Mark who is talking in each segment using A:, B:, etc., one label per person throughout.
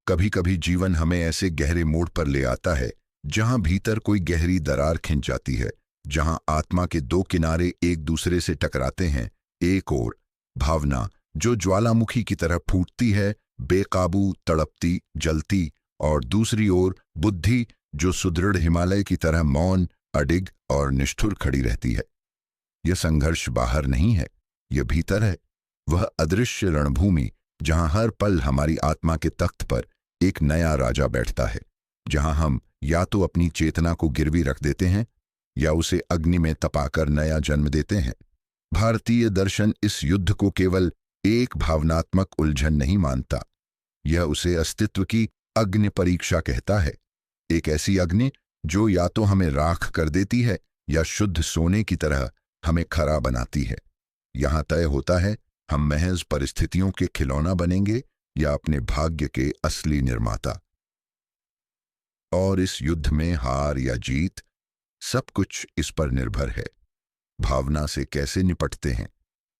A: कभी कभी जीवन हमें ऐसे गहरे मोड़ पर ले आता है जहां भीतर कोई गहरी दरार खिंच जाती है, जहां आत्मा के दो किनारे एक दूसरे से टकराते हैं। एक ओर भावना जो ज्वालामुखी की तरह फूटती है, बेकाबू, तड़पती, जलती, और दूसरी ओर बुद्धि जो सुदृढ़ हिमालय की तरह मौन, अडिग और निष्ठुर खड़ी रहती है। यह संघर्ष बाहर नहीं है, यह भीतर है। वह अदृश्य रणभूमि जहां हर पल हमारी आत्मा के तख्त पर एक नया राजा बैठता है, जहां हम या तो अपनी चेतना को गिरवी रख देते हैं या उसे अग्नि में तपाकर नया जन्म देते हैं। भारतीय दर्शन इस युद्ध को केवल एक भावनात्मक उलझन नहीं मानता, यह उसे अस्तित्व की अग्नि परीक्षा कहता है। एक ऐसी अग्नि जो या तो हमें राख कर देती है या शुद्ध सोने की तरह हमें खरा बनाती है। यहां तय होता है हम महज परिस्थितियों के खिलौना बनेंगे या अपने भाग्य के असली निर्माता। और इस युद्ध में हार या जीत, सब कुछ इस पर निर्भर है। भावना से कैसे निपटते हैं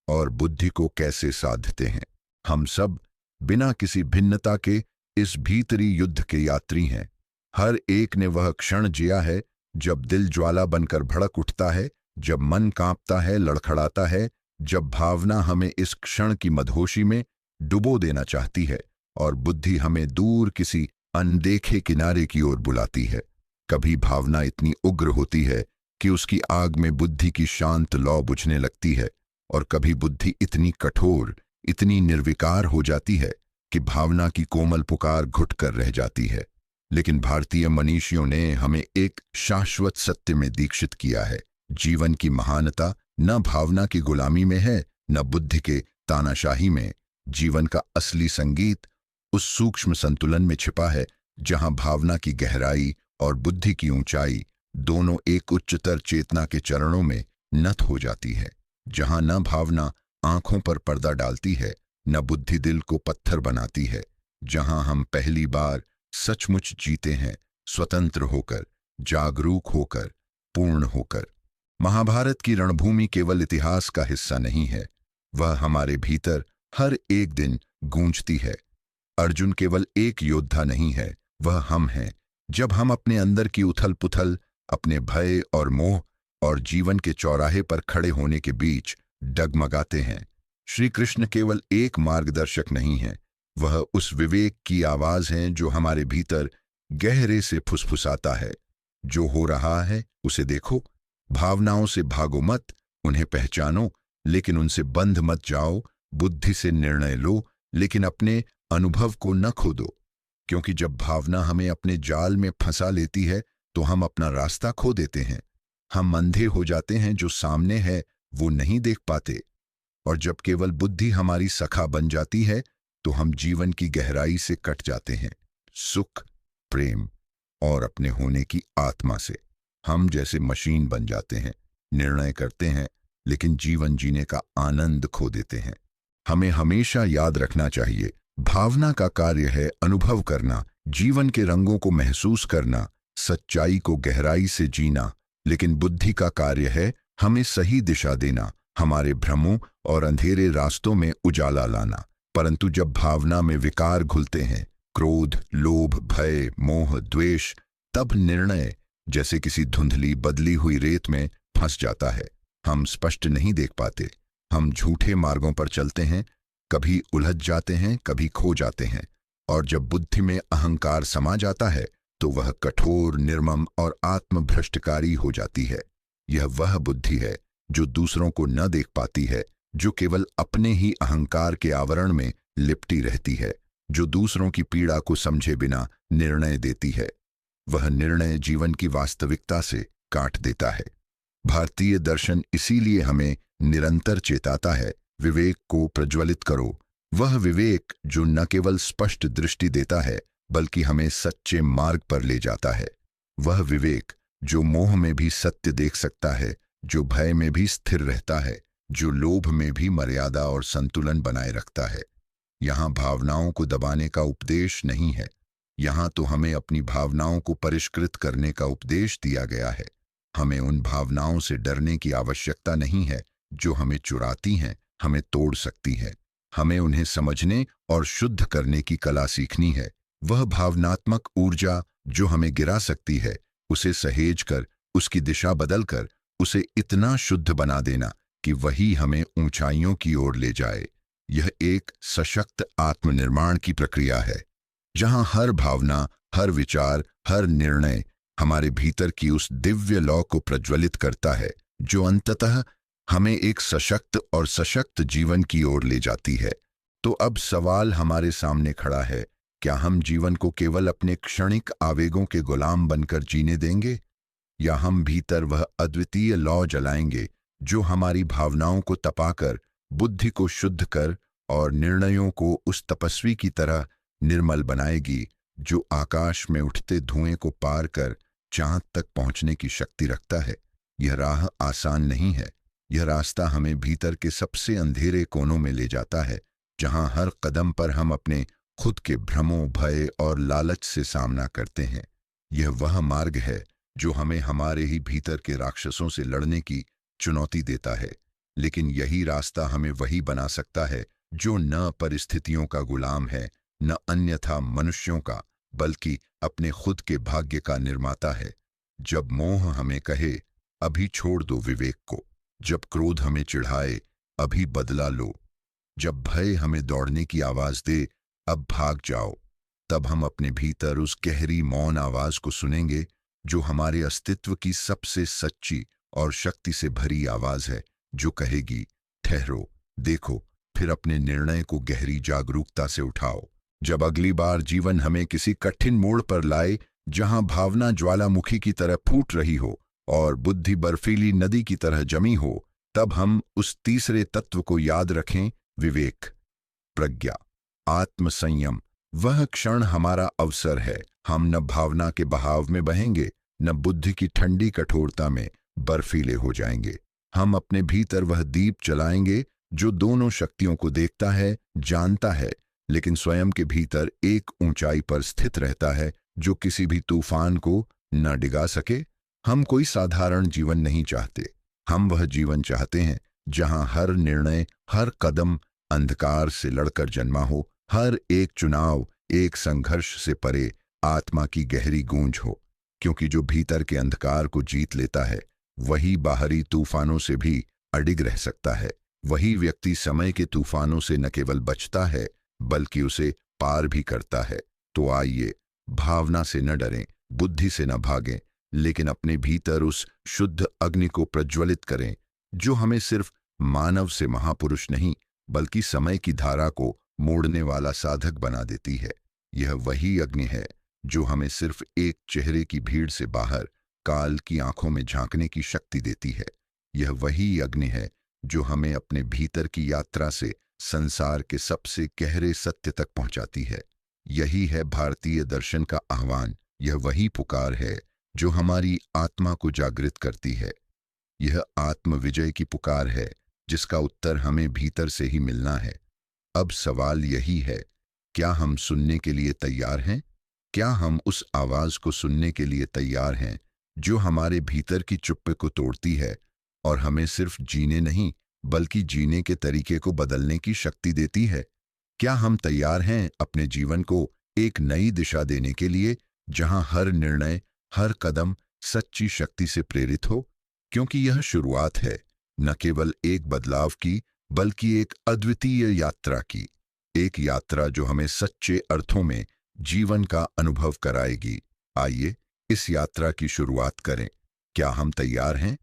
A: और बुद्धि को कैसे साधते हैं। हम सब बिना किसी भिन्नता के इस भीतरी युद्ध के यात्री हैं। हर एक ने वह क्षण जिया है जब दिल ज्वाला बनकर भड़क उठता है, जब मन कांपता है, लड़खड़ाता है, जब भावना हमें इस क्षण की मदहोशी में डुबो देना चाहती है और बुद्धि हमें दूर किसी अनदेखे किनारे की ओर बुलाती है। कभी भावना इतनी उग्र होती है कि उसकी आग में बुद्धि की शांत लौ बुझने लगती है, और कभी बुद्धि इतनी कठोर, इतनी निर्विकार हो जाती है कि भावना की कोमल पुकार घुट कर रह जाती है। लेकिन भारतीय मनीषियों ने हमें एक शाश्वत सत्य में दीक्षित किया है। जीवन की महानता न भावना की गुलामी में है, न बुद्धि के तानाशाही में। जीवन का असली संगीत उस सूक्ष्म संतुलन में छिपा है जहां भावना की गहराई और बुद्धि की ऊंचाई दोनों एक उच्चतर चेतना के चरणों में नत हो जाती है। जहां न भावना आंखों पर पर्दा डालती है, न बुद्धि दिल को पत्थर बनाती है। जहां हम पहली बार सचमुच जीते हैं, स्वतंत्र होकर, जागरूक होकर, पूर्ण होकर। महाभारत की रणभूमि केवल इतिहास का हिस्सा नहीं है, वह हमारे भीतर हर एक दिन गूंजती है। अर्जुन केवल एक योद्धा नहीं है, वह हम हैं। जब हम अपने अंदर की उथल पुथल, अपने भय और मोह और जीवन के चौराहे पर खड़े होने के बीच डगमगाते हैं, श्री कृष्ण केवल एक मार्गदर्शक नहीं है, वह उस विवेक की आवाज है जो हमारे भीतर गहरे से फुसफुसाता है। जो हो रहा है उसे देखो, भावनाओं से भागो मत, उन्हें पहचानो लेकिन उनसे बंध मत जाओ। बुद्धि से निर्णय लो लेकिन अपने अनुभव को न खो दो, क्योंकि जब भावना हमें अपने जाल में फंसा लेती है तो हम अपना रास्ता खो देते हैं। हम अंधे हो जाते हैं, जो सामने है वो नहीं देख पाते। और जब केवल बुद्धि हमारी सखा बन जाती है तो हम जीवन की गहराई से कट जाते हैं, सुख, प्रेम और अपने होने की आत्मा से। हम जैसे मशीन बन जाते हैं, निर्णय करते हैं लेकिन जीवन जीने का आनंद खो देते हैं। हमें हमेशा याद रखना चाहिए, भावना का कार्य है अनुभव करना, जीवन के रंगों को महसूस करना, सच्चाई को गहराई से जीना, लेकिन बुद्धि का कार्य है हमें सही दिशा देना, हमारे भ्रमों और अंधेरे रास्तों में उजाला लाना। परंतु जब भावना में विकार घुलते हैं, क्रोध, लोभ, भय, मोह, द्वेष, तब निर्णय जैसे किसी धुंधली बदली हुई रेत में फंस जाता है। हम स्पष्ट नहीं देख पाते, हम झूठे मार्गों पर चलते हैं, कभी उलझ जाते हैं, कभी खो जाते हैं। और जब बुद्धि में अहंकार समा जाता है तो वह कठोर, निर्मम और आत्मभ्रष्टकारी हो जाती है। यह वह बुद्धि है जो दूसरों को न देख पाती है, जो केवल अपने ही अहंकार के आवरण में लिपटी रहती है, जो दूसरों की पीड़ा को समझे बिना निर्णय देती है। वह निर्णय जीवन की वास्तविकता से काट देता है। भारतीय दर्शन इसीलिए हमें निरंतर चेताता है, विवेक को प्रज्वलित करो। वह विवेक जो न केवल स्पष्ट दृष्टि देता है बल्कि हमें सच्चे मार्ग पर ले जाता है। वह विवेक जो मोह में भी सत्य देख सकता है, जो भय में भी स्थिर रहता है, जो लोभ में भी मर्यादा और संतुलन बनाए रखता है। यहाँ भावनाओं को दबाने का उपदेश नहीं है, यहाँ तो हमें अपनी भावनाओं को परिष्कृत करने का उपदेश दिया गया है। हमें उन भावनाओं से डरने की आवश्यकता नहीं है जो हमें चुराती हैं, हमें तोड़ सकती है। हमें उन्हें समझने और शुद्ध करने की कला सीखनी है, वह भावनात्मक ऊर्जा जो हमें गिरा सकती है, उसे सहेज कर, उसकी दिशा बदलकर उसे इतना शुद्ध बना देना कि वही हमें ऊंचाइयों की ओर ले जाए। यह एक सशक्त आत्मनिर्माण की प्रक्रिया है, जहां हर भावना, हर विचार, हर निर्णय हमारे भीतर की उस दिव्य लौ को प्रज्वलित करता है, जो अंततः हमें एक सशक्त और सशक्त जीवन की ओर ले जाती है। तो अब सवाल हमारे सामने खड़ा है, क्या हम जीवन को केवल अपने क्षणिक आवेगों के गुलाम बनकर जीने देंगे, या हम भीतर वह अद्वितीय लौ जलाएंगे जो हमारी भावनाओं को तपाकर, बुद्धि को शुद्ध कर और निर्णयों को उस तपस्वी की तरह निर्मल बनाएगी जो आकाश में उठते धुएं को पार कर चांद तक पहुंचने की शक्ति रखता है। यह राह आसान नहीं है। यह रास्ता हमें भीतर के सबसे अंधेरे कोनों में ले जाता है, जहां हर कदम पर हम अपने खुद के भ्रमों, भय और लालच से सामना करते हैं। यह वह मार्ग है जो हमें हमारे ही भीतर के राक्षसों से लड़ने की चुनौती देता है। लेकिन यही रास्ता हमें वही बना सकता है जो न परिस्थितियों का गुलाम है, न अन्यथा मनुष्यों का, बल्कि अपने खुद के भाग्य का निर्माता है। जब मोह हमें कहे, अभी छोड़ दो विवेक को, जब क्रोध हमें चिढ़ाए, अभी बदला लो, जब भय हमें दौड़ने की आवाज दे, अब भाग जाओ, तब हम अपने भीतर उस गहरी मौन आवाज को सुनेंगे जो हमारे अस्तित्व की सबसे सच्ची और शक्ति से भरी आवाज है, जो कहेगी, ठहरो, देखो, फिर अपने निर्णय को गहरी जागरूकता से उठाओ। जब अगली बार जीवन हमें किसी कठिन मोड़ पर लाए, जहां भावना ज्वालामुखी की तरह फूट रही हो और बुद्धि बर्फीली नदी की तरह जमी हो, तब हम उस तीसरे तत्व को याद रखें, विवेक, प्रज्ञा, आत्मसंयम। वह क्षण हमारा अवसर है। हम न भावना के बहाव में बहेंगे, न बुद्धि की ठंडी कठोरता में बर्फीले हो जाएंगे। हम अपने भीतर वह दीप जलाएंगे जो दोनों शक्तियों को देखता है, जानता है, लेकिन स्वयं के भीतर एक ऊंचाई पर स्थित रहता है जो किसी भी तूफान को न डिगा सके। हम कोई साधारण जीवन नहीं चाहते। हम वह जीवन चाहते हैं जहां हर निर्णय, हर कदम अंधकार से लड़कर जन्मा हो, हर एक चुनाव एक संघर्ष से परे आत्मा की गहरी गूंज हो। क्योंकि जो भीतर के अंधकार को जीत लेता है, वही बाहरी तूफानों से भी अडिग रह सकता है। वही व्यक्ति समय के तूफानों से न केवल बचता है, बल्कि उसे पार भी करता है। तो आइए, भावना से न डरें, बुद्धि से न भागें, लेकिन अपने भीतर उस शुद्ध अग्नि को प्रज्वलित करें जो हमें सिर्फ मानव से महापुरुष नहीं, बल्कि समय की धारा को मोड़ने वाला साधक बना देती है। यह वही अग्नि है जो हमें सिर्फ एक चेहरे की भीड़ से बाहर काल की आंखों में झांकने की शक्ति देती है। यह वही अग्नि है जो हमें अपने भीतर की यात्रा से संसार के सबसे गहरे सत्य तक पहुंचाती है। यही है भारतीय दर्शन का आह्वान। यह वही पुकार है जो हमारी आत्मा को जागृत करती है। यह आत्म विजय की पुकार है जिसका उत्तर हमें भीतर से ही मिलना है। अब सवाल यही है, क्या हम सुनने के लिए तैयार हैं? क्या हम उस आवाज को सुनने के लिए तैयार हैं जो हमारे भीतर की चुप्पे को तोड़ती है और हमें सिर्फ जीने नहीं, बल्कि जीने के तरीके को बदलने की शक्ति देती है? क्या हम तैयार हैं अपने जीवन को एक नई दिशा देने के लिए, जहां हर निर्णय, हर कदम सच्ची शक्ति से प्रेरित हो? क्योंकि यह शुरुआत है, न केवल एक बदलाव की, बल्कि एक अद्वितीय यात्रा की। एक यात्रा जो हमें सच्चे अर्थों में जीवन का अनुभव कराएगी। आइए, इस यात्रा की शुरुआत करें। क्या हम तैयार हैं?